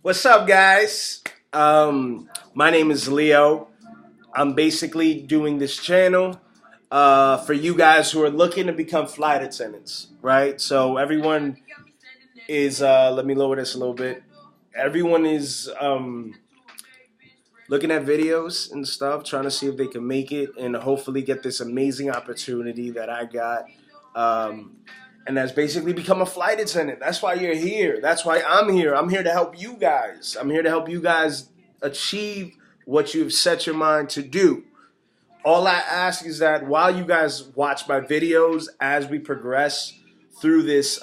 What's up, guys? My name is Leo. I'm basically doing this channel for you guys who are looking to become flight attendants, right? So everyone is. Let me lower this a little bit. Everyone is looking at videos and stuff, trying to see if they can make it and hopefully get this amazing opportunity that I got. Um, and that's basically become a flight attendant. That's why you're here. That's why I'm here. I'm here to help you guys. I'm here to help you guys achieve what you've set your mind to do. All I ask is that while you guys watch my videos as we progress through this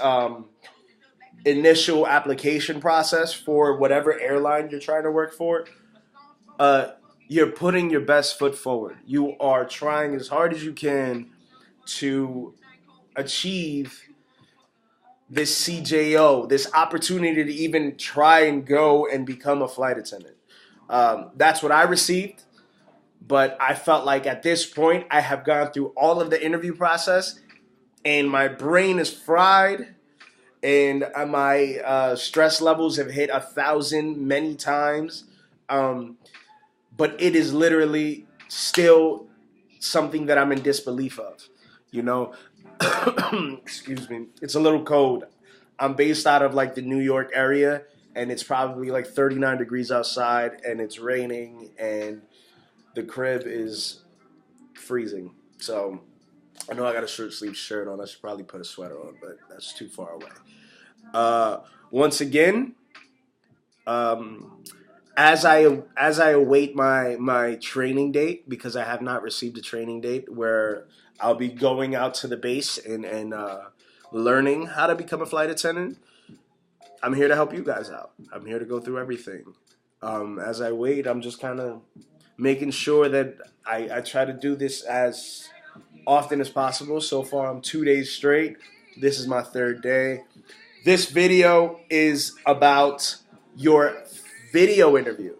initial application process for whatever airline you're trying to work for, uh, you're putting your best foot forward. You are trying as hard as you can to achieve this CJO, this opportunity to even try and go and become a flight attendant. That's what I received, but I felt like at this point I have gone through all of the interview process and my brain is fried and my stress levels have hit 1,000 many times. But it is literally still something that I'm in disbelief of. You know, excuse me, it's a little cold. I'm based out of like the New York area, and it's probably like 39 degrees outside, and it's raining, and the crib is freezing. So I know I got a short sleeve shirt on. I should probably put a sweater on, but that's too far away. Uh, Once again, um, as I await my training date, because I have not received a training date where I'll be going out to the base and learning how to become a flight attendant. I'm here to help you guys out. I'm here to go through everything. As I wait, I'm just kind of making sure that I try to do this as often as possible. So far, I'm 2 days straight. This is my third day. This video is about your video interview.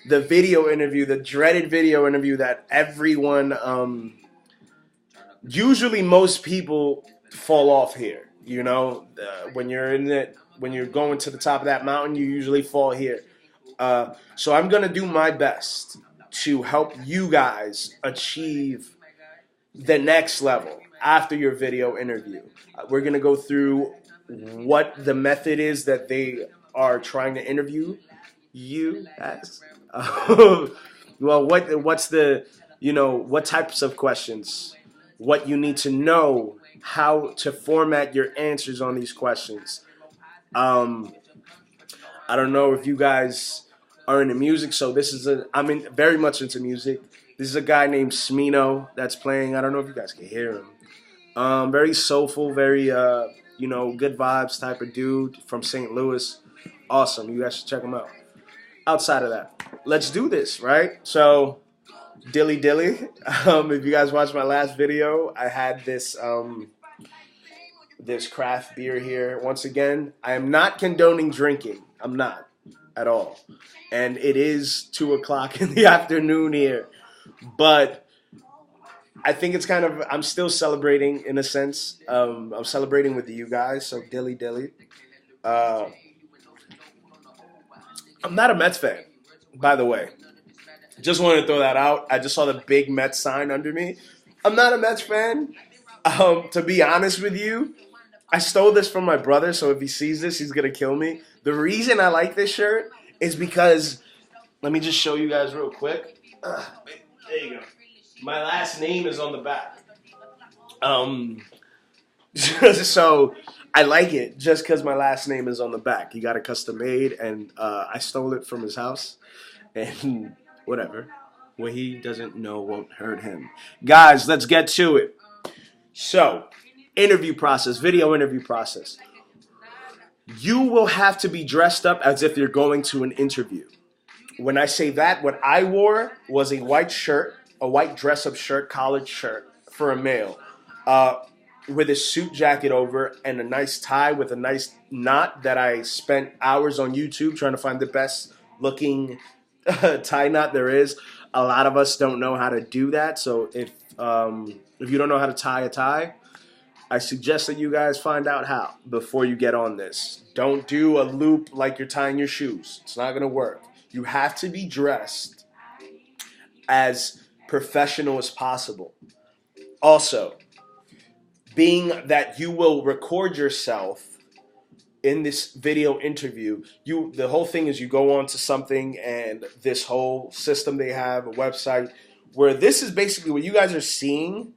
The video interview, the dreaded video interview that everyone, usually most people fall off here. You know, when you're in it, when you're going to the top of that mountain, you usually fall here. So I'm gonna do my best to help you guys achieve the next level after your video interview. We're gonna go through what the method is that they are trying to interview you as. Well, what's the what types of questions, what you need to know, how to format your answers on these questions. Um, I don't know if you guys are into music, so I'm very much into music. This is a guy named Smino that's playing. I don't know if you guys can hear him. Very soulful, very good vibes type of dude from St. Louis. Awesome. You guys should check him out. Outside of that, let's do this, right? So, dilly dilly. If you guys watched my last video, I had this craft beer here. Once again, I am not condoning drinking. I'm not at all. And it is 2 o'clock in the afternoon here. But I think it's I'm still celebrating in a sense. I'm celebrating with you guys, so dilly dilly. Uh, I'm not a Mets fan, by the way. Just wanted to throw that out. I just saw the big Mets sign under me. I'm not a Mets fan. To be honest with you, I stole this from my brother, so if he sees this, he's gonna kill me. The reason I like this shirt is because, let me just show you guys real quick. There you go. My last name is on the back. So I like it just because my last name is on the back. He got it custom made, and I stole it from his house. And whatever. What he doesn't know won't hurt him. Guys, let's get to it. So, interview process, video interview process. You will have to be dressed up as if you're going to an interview. When I say that, what I wore was a white shirt, a white dress-up shirt, collared shirt for a male, with a suit jacket over and a nice tie with a nice knot that I spent hours on YouTube trying to find the best looking tie knot there is. A lot of us don't know how to do that, so if you don't know how to tie a tie, I suggest that you guys find out how before you get on this. Don't do a loop like you're tying your shoes. It's not going to work. You have to be dressed as professional as possible. Also, being that you will record yourself in this video interview, the whole thing is you go on to something, and this whole system they have, a website, where this is basically what you guys are seeing.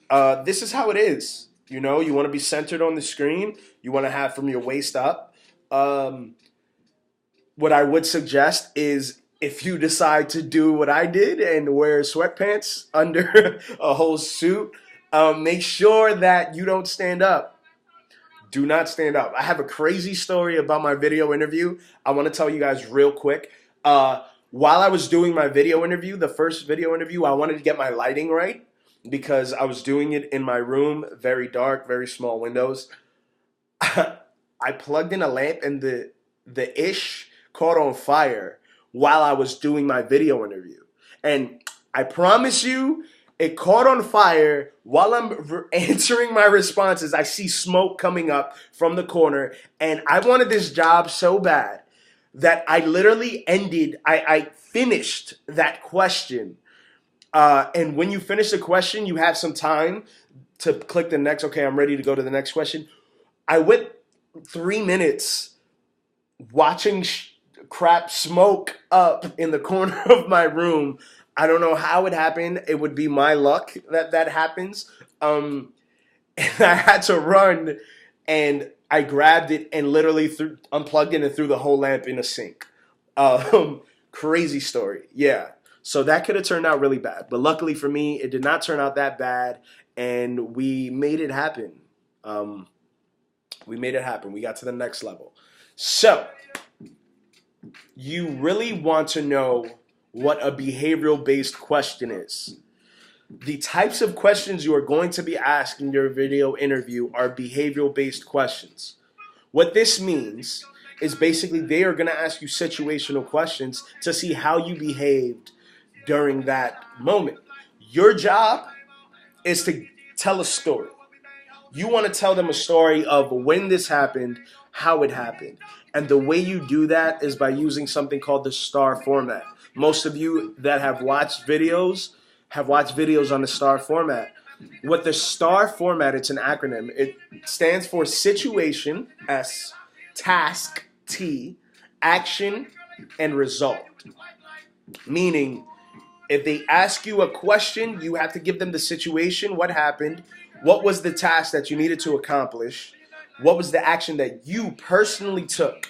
This is how it is. You know, you want to be centered on the screen. You want to have from your waist up. What I would suggest is if you decide to do what I did and wear sweatpants under a whole suit, make sure that you don't stand up. Do not stand up. I have a crazy story about my video interview. I want to tell you guys real quick. While I was doing my video interview, the first video interview, I wanted to get my lighting right because I was doing it in my room, very dark, very small windows. I plugged in a lamp and the ish caught on fire while I was doing my video interview. And I promise you, it caught on fire while I'm answering my responses. I see smoke coming up from the corner, and I wanted this job so bad that I literally I finished that question. And when you finish the question, you have some time to click the next. Okay, I'm ready to go to the next question. I went 3 minutes watching crap smoke up in the corner of my room. I don't know how it happened. It would be my luck that happens. And I had to run, and I grabbed it and literally unplugged it and threw the whole lamp in a sink. Crazy story. Yeah. So that could have turned out really bad. But luckily for me, it did not turn out that bad, and we made it happen. We made it happen. We got to the next level. So you really want to know what a behavioral-based question is. The types of questions you are going to be asked in your video interview are behavioral-based questions. What this means is basically they are going to ask you situational questions to see how you behaved during that moment. Your job is to tell a story. You want to tell them a story of when this happened, how it happened. And the way you do that is by using something called the STAR format. Most of you that have watched videos on the STAR format. What the STAR format, it's an acronym. It stands for situation, S, task, T, action, and result. Meaning, if they ask you a question, you have to give them the situation, what happened, what was the task that you needed to accomplish, what was the action that you personally took.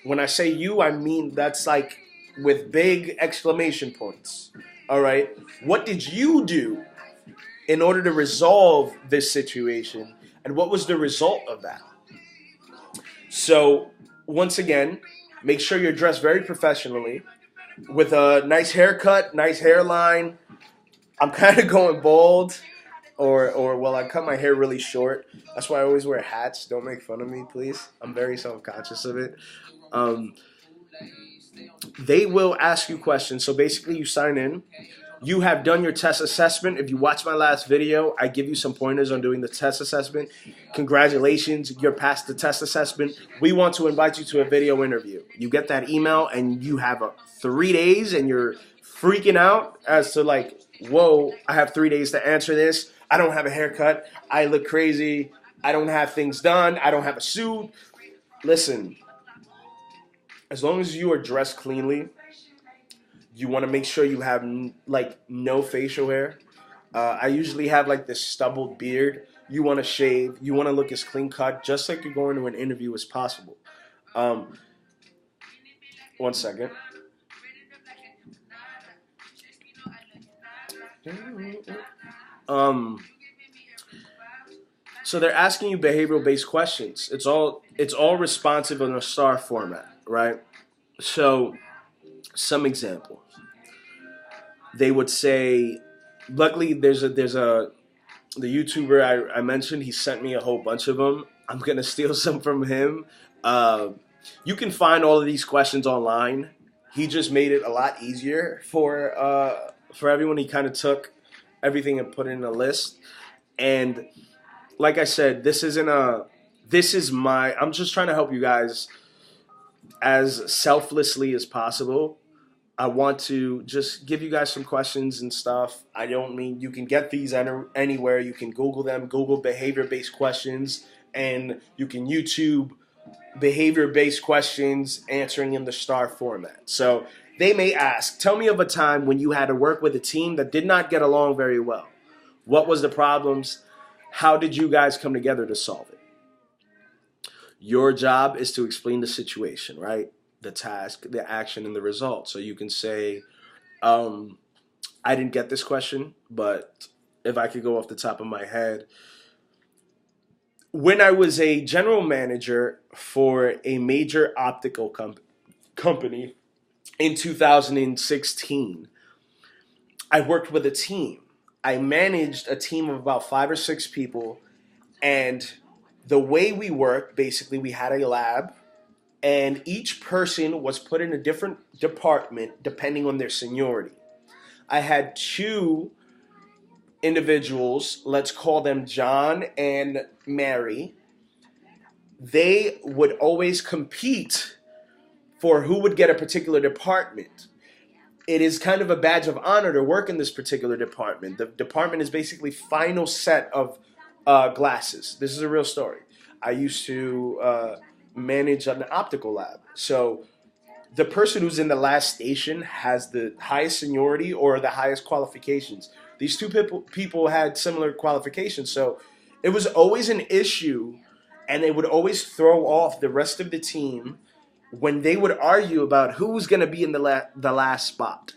When I say you, I mean that's like with big exclamation points. All right? What did you do in order to resolve this situation, and what was the result of that? So, once again, make sure you're dressed very professionally with a nice haircut, nice hairline. I'm kind of going bald, or well, I cut my hair really short. That's why I always wear hats. Don't make fun of me, please. I'm very self-conscious of it. They will ask you questions. So basically you sign in. You have done your test assessment. If you watch my last video, I give you some pointers on doing the test assessment. Congratulations, you're past the test assessment. We want to invite you to a video interview. You get that email and you have 3 days and you're freaking out as to like, whoa, I have 3 days to answer this. I don't have a haircut. I look crazy. I don't have things done. I don't have a suit. Listen, as long as you are dressed cleanly, you want to make sure you have like no facial hair. I usually have like this stubbled beard. You want to shave. You want to look as clean cut, just like you're going to an interview as possible. 1 second. So they're asking you behavioral-based questions. It's all responsive in a STAR format, right? So, some example. They would say, luckily there's the YouTuber I mentioned, he sent me a whole bunch of them. I'm going to steal some from him. You can find all of these questions online. He just made it a lot easier for everyone. He kind of took everything and put it in a list. And like I said, this isn't a. This is my. I'm just trying to help you guys as selflessly as possible. I want to just give you guys some questions and stuff. I don't mean you can get these anywhere. You can Google them, Google behavior based questions, and you can YouTube behavior based questions answering in the STAR format. So they may ask, tell me of a time when you had to work with a team that did not get along very well. What was the problems? How did you guys come together to solve it? Your job is to explain the situation, right? The task, the action, and the result. So you can say, I didn't get this question, but if I could go off the top of my head, when I was a general manager for a major optical company in 2016, I worked with a team. I managed a team of about 5 or 6 people, and the way we worked, basically, we had a lab, and each person was put in a different department depending on their seniority. I had 2 individuals, let's call them John and Mary. They would always compete for who would get a particular department. It is kind of a badge of honor to work in this particular department. The department is basically final set of glasses. This is a real story. I used to manage an optical lab. So the person who's in the last station has the highest seniority or the highest qualifications. These 2 people had similar qualifications. So it was always an issue, and it would always throw off the rest of the team when they would argue about who's going to be in the last spot.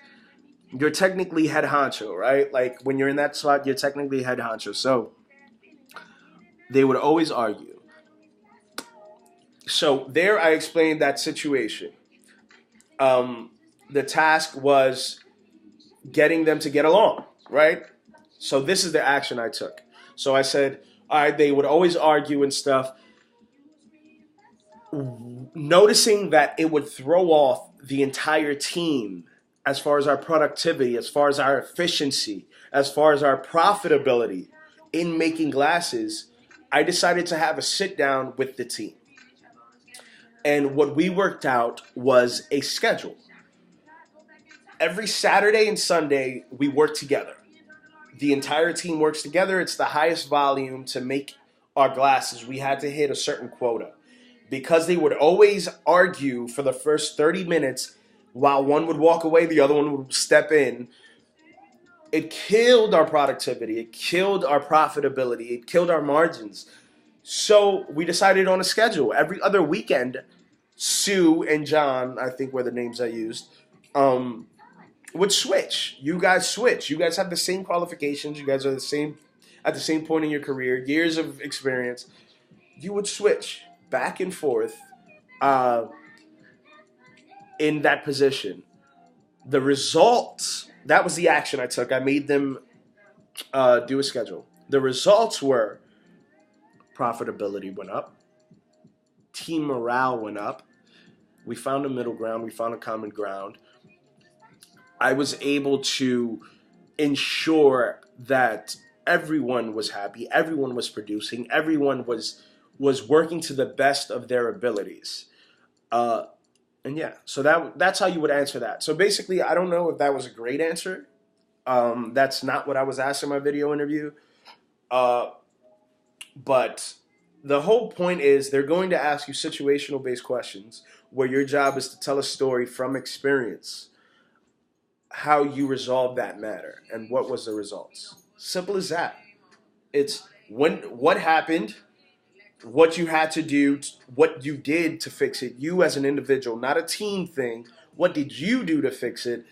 You're technically head honcho, right? Like when you're in that spot, you're technically head honcho. So they would always argue. So there I explained that situation. The task was getting them to get along, right? So this is the action I took. So I said, all right, they would always argue and stuff. Noticing that it would throw off the entire team as far as our productivity, as far as our efficiency, as far as our profitability in making glasses, I decided to have a sit down with the team. And what we worked out was a schedule. Every Saturday and Sunday, we work together. The entire team works together. It's the highest volume to make our glasses. We had to hit a certain quota. Because they would always argue for the first 30 minutes while one would walk away, the other one would step in. It killed our productivity. It killed our profitability. It killed our margins. So we decided on a schedule. Every other weekend, Sue and John, I think were the names I used, would switch. You guys switch. You guys have the same qualifications. You guys are at the same point in your career, years of experience. You would switch back and forth in that position. The results, that was the action I took. I made them do a schedule. The results were profitability went up, team morale went up, we found a middle ground, we found a common ground. I was able to ensure that everyone was happy, everyone was producing, everyone was working to the best of their abilities. And yeah, so that's how you would answer that. So basically, I don't know if that was a great answer. That's not what I was asked in my video interview. But the whole point is they're going to ask you situational based questions where your job is to tell a story from experience, how you resolved that matter and what was the results. Simple as that. It's what happened, what you had to do, what you did to fix it, you as an individual, not a team thing. What did you do to fix it?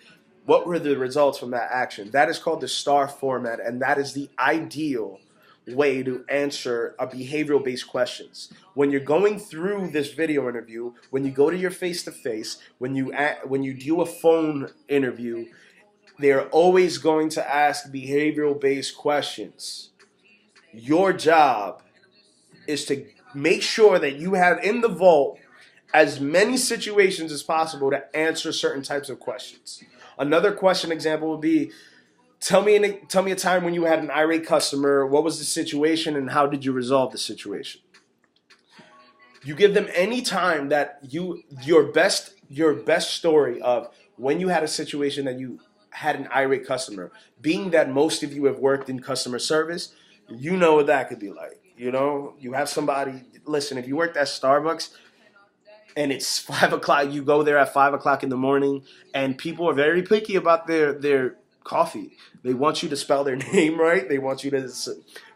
What were the results from that action? That is called the STAR format, and that is the ideal way to answer a behavioral-based questions. When you're going through this video interview, when you go to your face-to-face, when you do a phone interview, they're always going to ask behavioral-based questions. Your job is to make sure that you have in the vault as many situations as possible to answer certain types of questions. Another question example would be, Tell me a time when you had an irate customer. What was the situation, and how did you resolve the situation? You give them any time that your best story of when you had a situation that you had an irate customer. Being that most of you have worked in customer service, you know what that could be like. You know, you have somebody. Listen, if you worked at Starbucks and it's 5 o'clock, you go there at 5 o'clock in the morning, and people are very picky about their coffee. They want you to spell their name right. They want you to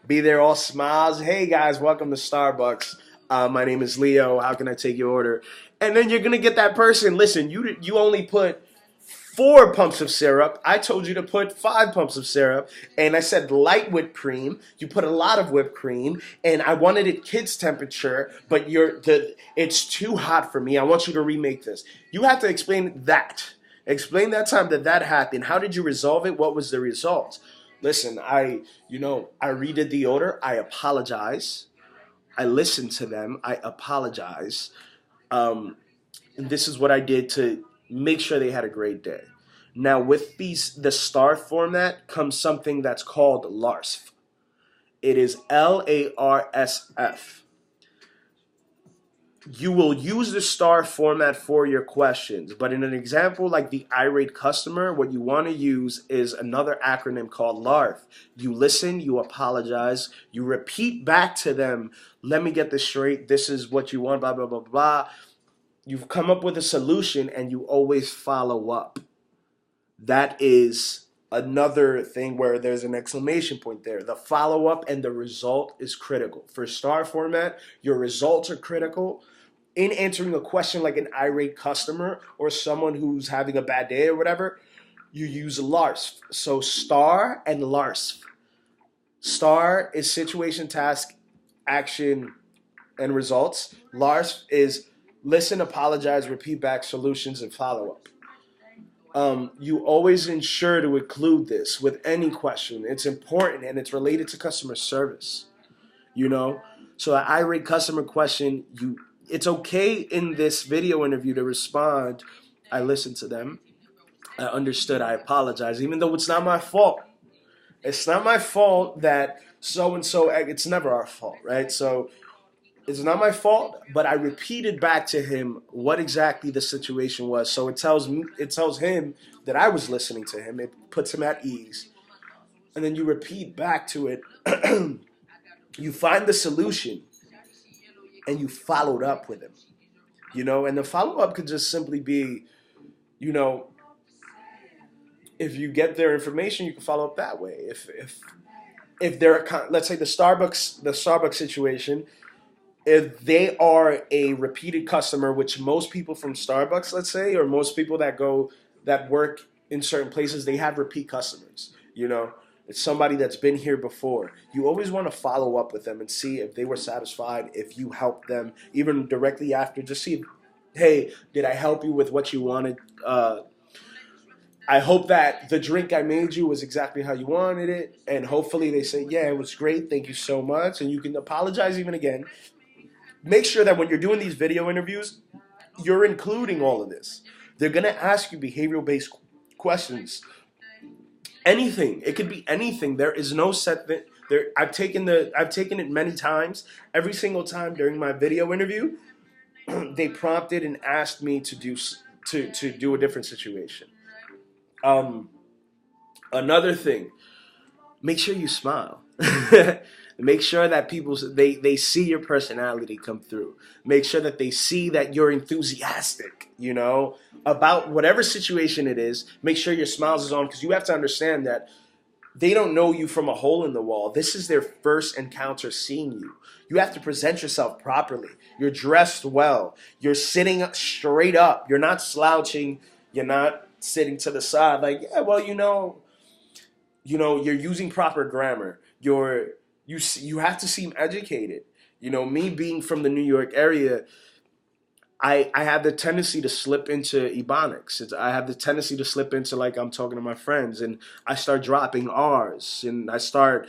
be there all smiles. Hey guys, welcome to Starbucks. My name is Leo. How can I take your order? And then you're gonna get that person. Listen, you only put 4 pumps of syrup. I told you to put 5 pumps of syrup, and I said light whipped cream. You put a lot of whipped cream, and I wanted it kids temperature, but it's too hot for me. I want you to remake this. You have to explain that. Explain that time that happened. How did you resolve it? What was the result? Listen, I redid the order. I apologize. I listened to them. I apologize. And this is what I did to make sure they had a great day. Now, with the star format comes something that's called LARSF. It is LARSF. You will use the star format for your questions, but in an example like the irate customer, what you want to use is another acronym called LARF. You listen, you apologize, you repeat back to them, let me get this straight, this is what you want, blah, blah, blah, blah. You've come up with a solution, and you always follow up. That is another thing where there's an exclamation point there. The follow-up and the result is critical. For star format, your results are critical. In answering a question like an irate customer or someone who's having a bad day or whatever, you use LARSF. So star and LARSF. Star is situation, task, action, and results. LARSF is listen, apologize, repeat back, solutions, and follow-up. You always ensure to include this with any question. It's important, and it's related to customer service. You know? So an irate customer question, it's okay in this video interview to respond, I listened to them, I understood, I apologize, even though it's not my fault. It's not my fault that so-and-so, it's never our fault, right? So it's not my fault, but I repeated back to him what exactly the situation was. So it tells him that I was listening to him. It puts him at ease. And then you repeat back to it. You find the solution, and you followed up with him. You know, and the follow-up could just simply be, you know, if you get their information, you can follow up that way. If they're, let's say the Starbucks situation, if they are a repeated customer, which most people from Starbucks, let's say, or most people that work in certain places, they have repeat customers. You know, it's somebody that's been here before. You always want to follow up with them and see if they were satisfied, if you helped them, even directly after, just see, hey, did I help you with what you wanted? I hope that the drink I made you was exactly how you wanted it. And hopefully they say, yeah, it was great. Thank you so much. And you can apologize even again. Make sure that when you're doing these video interviews, you're including all of this. They're going to ask you behavioral-based questions. Anything. It could be anything. There is no set thing. I've taken it many times. Every single time during my video interview, they prompted and asked me to do a different situation. Another thing, make sure you smile. Make sure that they see your personality come through. Make sure that they see that you're enthusiastic, you know, about whatever situation it is. Make sure your smiles is on, because you have to understand that they don't know you from a hole in the wall. This is their first encounter seeing you. You have to present yourself properly. You're dressed well. You're sitting straight up. You're not slouching. You're not sitting to the side like, yeah, well, you know, you're using proper grammar. You have to seem educated. You know, me being from the New York area, I have the tendency to slip into Ebonics. I have the tendency to slip into, like, I'm talking to my friends, and I start dropping R's, and I start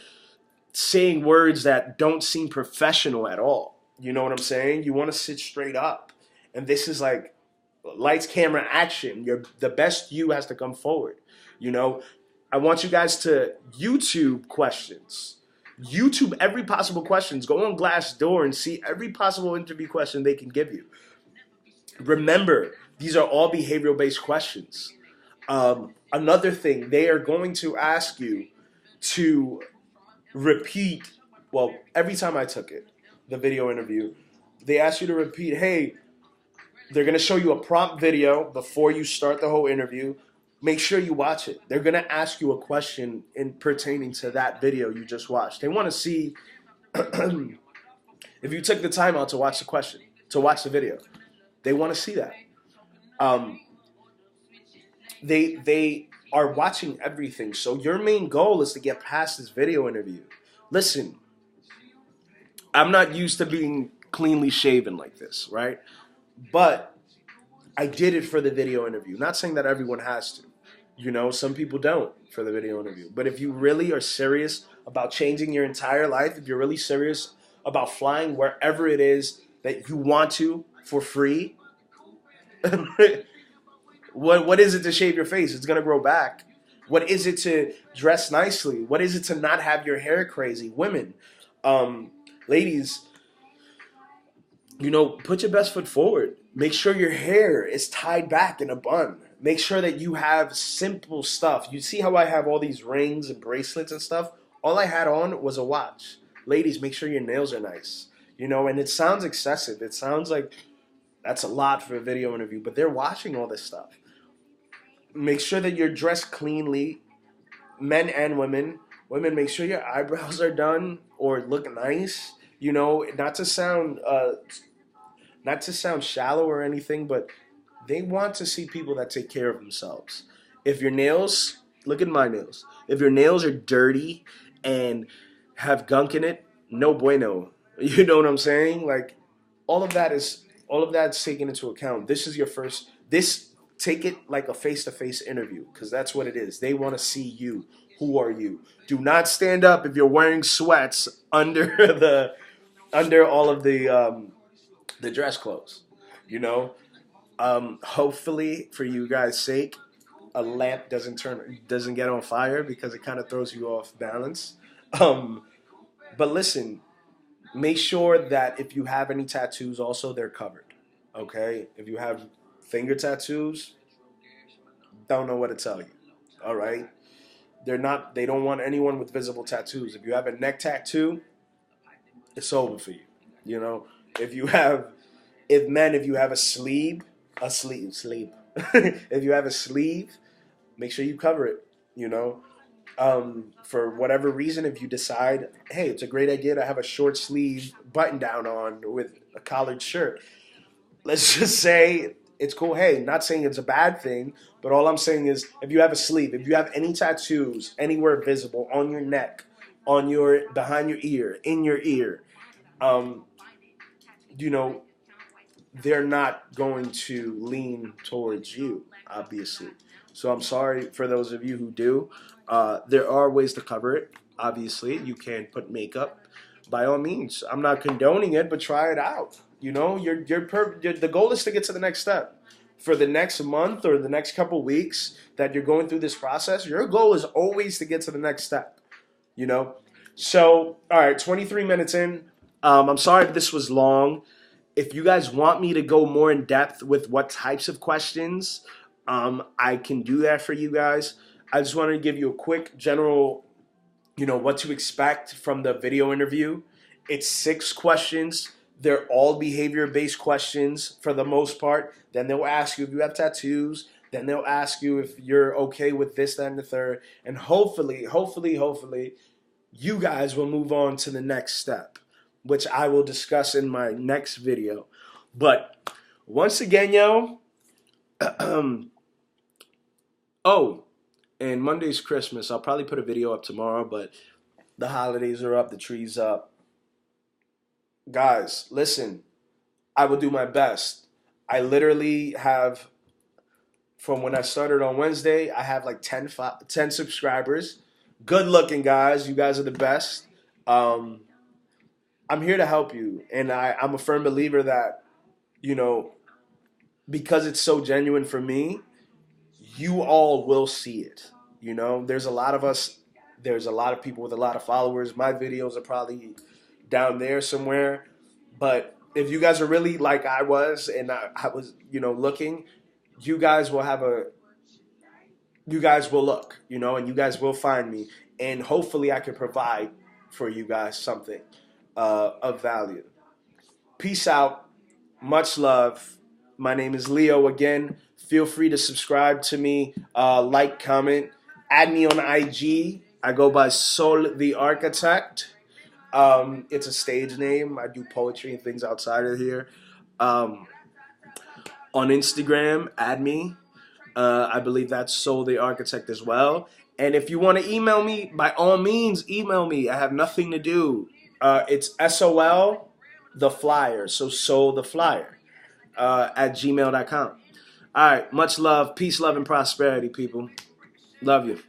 saying words that don't seem professional at all. You know what I'm saying? You want to sit straight up. And this is like lights, camera, action. The best you has to come forward. You know, I want you guys to YouTube questions. YouTube every possible questions. Go on Glassdoor and see every possible interview question they can give you. Remember, these are all behavioral based questions. Another thing, they are going to ask you to repeat. Well, every time I took it, the video interview, they ask you to repeat, hey, they're going to show you a prompt video before you start the whole interview. Make sure you watch it. They're going to ask you a question in pertaining to that video you just watched. They want to see if you took the time out to watch the question, to watch the video. They want to see that. Um, they are watching everything. So your main goal is to get past this video interview. Listen, I'm not used to being cleanly shaven like this, right? But I did it for the video interview. Not saying that everyone has to. You know, some people don't for the video interview. But if you really are serious about changing your entire life, if you're really serious about flying wherever it is that you want to for free, what is it to shave your face? It's gonna grow back. What is it to dress nicely? What is it to not have your hair crazy? Women, ladies, you know, put your best foot forward. Make sure your hair is tied back in a bun. Make sure that you have simple stuff. You see how I have all these rings and bracelets and stuff? All I had on was a watch. Ladies, make sure your nails are nice. You know, and it sounds excessive. It sounds like that's a lot for a video interview, but they're watching all this stuff. Make sure that you're dressed cleanly, men and women. Women, make sure your eyebrows are done or look nice. You know, not to sound shallow or anything, but they want to see people that take care of themselves. If your nails, look at my nails. If your nails are dirty and have gunk in it, no bueno. You know what I'm saying? Like all of that's taken into account. This is your first. This take it like a face-to-face interview because that's what it is. They want to see you. Who are you? Do not stand up if you're wearing sweats under all of the dress clothes. You know. Hopefully, for you guys' sake, a lamp doesn't get on fire because it kind of throws you off balance. Um, but listen, make sure that if you have any tattoos, also they're covered. Okay, if you have finger tattoos, don't know what to tell you. All right, they're not. They don't want anyone with visible tattoos. If you have a neck tattoo, it's over for you. You know, if you have, if you have sleeve. If you have a sleeve, make sure you cover it. You know, for whatever reason, if you decide, hey, it's a great idea to have a short sleeve button down on with a collared shirt, let's just say it's cool. Hey, not saying it's a bad thing, but all I'm saying is if you have a sleeve, if you have any tattoos anywhere visible on your neck, on your behind your ear, in your ear, um, you know, they're not going to lean towards you, obviously. So I'm sorry for those of you who do. There are ways to cover it. Obviously, you can put makeup. By all means, I'm not condoning it, but try it out. You know, the goal is to get to the next step. For the next month or the next couple weeks that you're going through this process, your goal is always to get to the next step. You know, so all right, 23 minutes in. I'm sorry if this was long. If you guys want me to go more in depth with what types of questions, I can do that for you guys. I just wanted to give you a quick general, you know, what to expect from the video interview. It's 6 questions. They're all behavior-based questions for the most part. Then they'll ask you if you have tattoos. Then they'll ask you if you're okay with this, that, and the third. And hopefully, you guys will move on to the next step, which I will discuss in my next video. But once again, yo, oh, and Monday's Christmas. I'll probably put a video up tomorrow, but the holidays are up, the tree's up. Guys, listen, I will do my best. I literally have, from when I started on Wednesday, I have like 10 subscribers. Good looking guys. You guys are the best. I'm here to help you. And I'm a firm believer that, you know, because it's so genuine for me, you all will see it. You know, there's a lot of us. There's a lot of people with a lot of followers. My videos are probably down there somewhere. But if you guys are really like I was, and I was, you know, looking, you guys will have a, you guys will look, you know, and you guys will find me, and hopefully I can provide for you guys something of value. Peace out. Much love. My name is Leo again. Feel free to subscribe to me, like, comment, add me on IG. I go by Sol the Architect. It's a stage name. I do poetry and things outside of here. Um, on Instagram, add me. I believe that's Soul the Architect as well. And if you want to email me, by all means, email me. I have nothing to do. It's SOL the Flyer. So Soul the Flyer at gmail.com. All right. Much love. Peace, love, and prosperity, people. Love you.